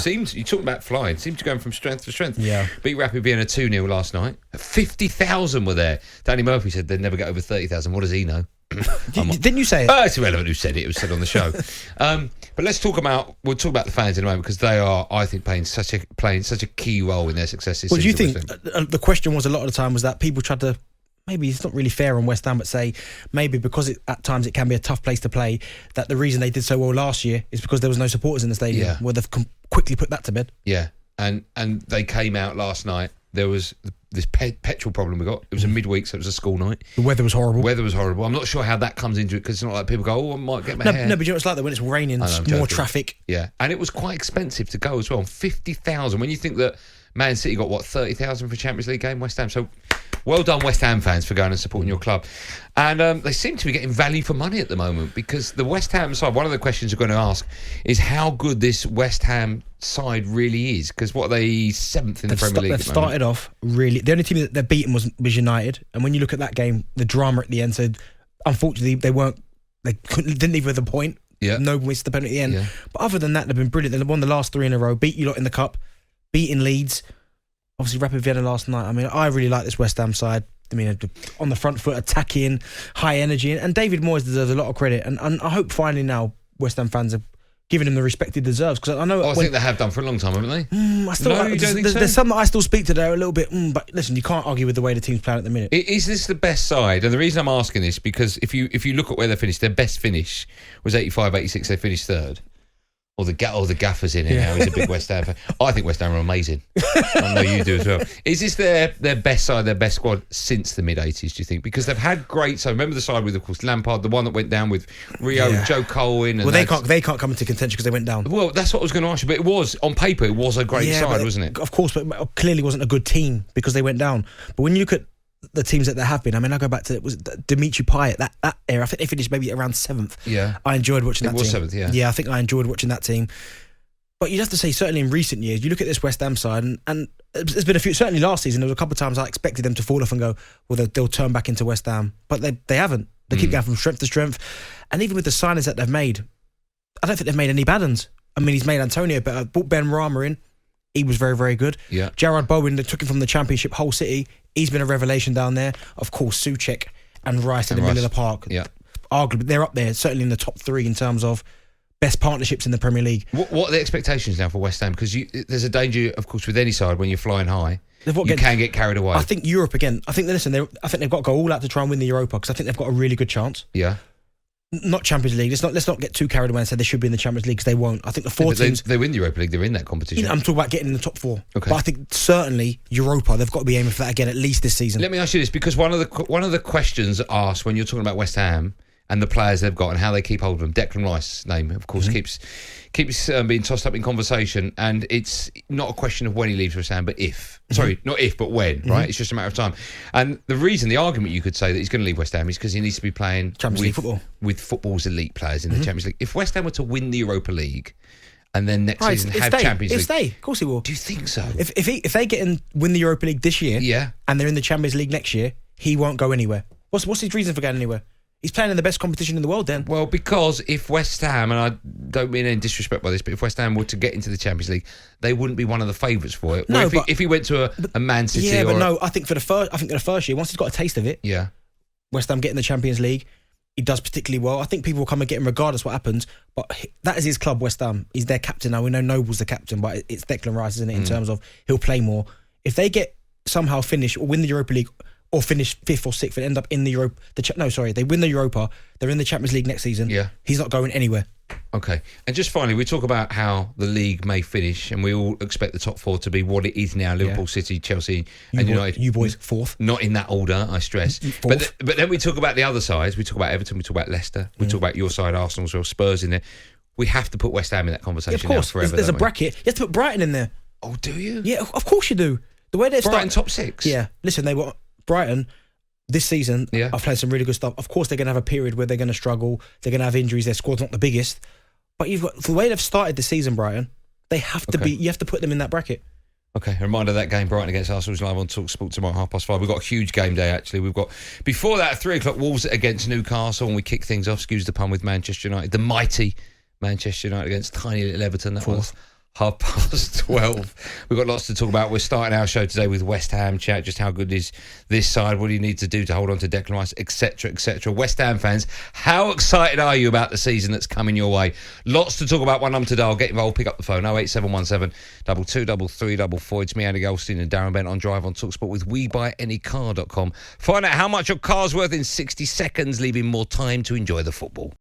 You talk about flying. Seemed to go from strength to strength. Yeah. Beat Rapid Vienna 2-0 last night. 50,000 were there. Danny Murphy said they'd never get over 30,000. What does he know? Didn't you say it? It's irrelevant who said it. It was said on the show. But we'll talk about the fans in a moment, because they are, I think, playing such a key role in their success this season. Well, do you think the question was a lot of the time was that people tried to, maybe it's not really fair on West Ham, but say maybe because at times it can be a tough place to play, that the reason they did so well last year is because there was no supporters in the stadium. Yeah. Well, they've quickly put that to bed. Yeah, and they came out last night. There was this petrol problem we got. It was a midweek, so it was a school night. The weather was horrible. I'm not sure how that comes into it, because it's not like people go, I might get my hair. No, but you know, it's like that when it's raining, more traffic. Yeah, and it was quite expensive to go as well. 50,000. When you think that Man City got, 30,000 for a Champions League game, West Ham. So well done, West Ham fans, for going and supporting your club. And they seem to be getting value for money at the moment, because the West Ham side, one of the questions we're going to ask is how good this West Ham side really is, because what are they, 7th in the Premier League? They've started off really. The only team that they're beaten was United, and when you look at that game, the drama at the end said, unfortunately, didn't leave with a point. Yeah. No missed the penalty at the end. Yeah. But other than that, they've been brilliant. They've won the last 3 in a row, beat you lot in the cup, beating Leeds, obviously Rapid Vienna last night. I mean, I really like this West Ham side. I mean, on the front foot, attacking, high energy, and David Moyes deserves a lot of credit. And I hope finally now West Ham fans are giving him the respect he deserves. Because I know, I think they have done for a long time, haven't they? There's some that I still speak to that are a little bit. But listen, you can't argue with the way the team's playing at the minute. Is this the best side? And the reason I'm asking this, because if you look at where they finished, their best finish was 85-86. They finished 3rd. Or the gaffer's in it now. He's a big West Ham fan. I think West Ham are amazing. I know you do as well. Is this their best side, their best squad since the mid-80s, do you think? Because they've had great... So remember the side with, of course, Lampard, the one that went down with Rio, Joe Colwyn... Well, they can't come into contention because they went down. Well, that's what I was going to ask you. But it was, on paper, it was a great side, wasn't it? Of course, but it clearly wasn't a good team because they went down. But when you look at the teams that there have been, I mean, I go back to, it was Dimitri Payet, that era. I think they finished maybe around 7th. Yeah. I enjoyed watching that team. It was 7th, yeah. Yeah, I think I enjoyed watching that team. But you'd have to say, certainly in recent years, you look at this West Ham side, and there's been a few, certainly last season, there was a couple of times I expected them to fall off and go, well, they'll turn back into West Ham. But they haven't. They keep going from strength to strength. And even with the signings that they've made, I don't think they've made any bad ones. I mean, he's made Antonio better. Brought Ben Rama in. He was very, very good. Yeah. Gerard Bowen, they took him from the Championship, Hull City. He's been a revelation down there. Of course, Souček and Rice in the middle of the park. Yeah. Arguably, they're up there, certainly in the top 3 in terms of best partnerships in the Premier League. What are the expectations now for West Ham? Because there's a danger, of course, with any side when you're flying high. You can get carried away. I think Europe again. I think they've got to go all out to try and win the Europa, because I think they've got a really good chance. Yeah. Not Champions League. Let's not get too carried away and say they should be in the Champions League, because they won't. I think the 4 teams... They win the Europa League, they're in that competition. I'm talking about getting in the top 4. Okay. But I think certainly Europa, they've got to be aiming for that again, at least this season. Let me ask you this, because one of the questions asked when you're talking about West Ham and the players they've got and how they keep hold of them, Declan Rice's name, of course, keeps being tossed up in conversation, and it's not a question of when he leaves West Ham, but if. Sorry, not if, but when, right? It's just a matter of time. And the argument you could say that he's going to leave West Ham is because he needs to be playing Champions League football with football's elite players in the Champions League. If West Ham were to win the Europa League and then next season have Champions League... Stay. Of course he will. Do you think so? If they get and win the Europa League this year, and they're in the Champions League next year, he won't go anywhere. What's his reason for going anywhere? He's playing in the best competition in the world then. Well, because if West Ham, and I don't mean any disrespect by this, but if West Ham were to get into the Champions League, they wouldn't be one of the favourites for it. No, if he went to a Man City... Yeah, but no, I think for the first year, once he's got a taste of it, West Ham getting the Champions League, he does particularly well. I think people will come and get him regardless what happens, but that is his club, West Ham. He's their captain now. We know Noble's the captain, but it's Declan Rice, isn't it, in terms of he'll play more. If they somehow finish or win the Europa League, or finish 5th or 6th and end up in the Europa... they win the Europa, they're in the Champions League next season. Yeah. He's not going anywhere. Okay. And just finally, we talk about how the league may finish, and we all expect the top 4 to be what it is now: Liverpool, City, Chelsea, and United. You boys, 4th. Not in that order, I stress. But then we talk about the other sides. We talk about Everton, we talk about Leicester, we talk about your side, Arsenal as well, Spurs in there. We have to put West Ham in that conversation now forever. There's a bracket. You have to put Brighton in there. Oh, do you? Yeah, of course you do. The way they've Brighton started... top 6? Yeah. Listen, they were... Brighton... This season, I've played some really good stuff. Of course, they're going to have a period where they're going to struggle. They're going to have injuries. Their squad's not the biggest. But you've got the way they've started the season, Brighton, they have to be... You have to put them in that bracket. Okay, a reminder that game, Brighton against Arsenal, is live on talkSPORT tomorrow, 5:30. We've got a huge game day, actually. We've got, before that, at 3 o'clock, Wolves against Newcastle, and we kick things off, excuse the pun, with Manchester United. The mighty Manchester United against tiny little Everton. That was 12:30. We've got lots to talk about. We're starting our show today with West Ham chat. Just how good is this side? What do you need to do to hold on to Declan Rice, etc., etc. West Ham fans, how excited are you about the season that's coming your way? Lots to talk about. One number today. I'll get involved. Pick up the phone. 08717 223344. It's me, Andy Goldstein, and Darren Bent on Drive on talkSPORT with WeBuyAnyCar.com. Find out how much your car's worth in 60 seconds, leaving more time to enjoy the football.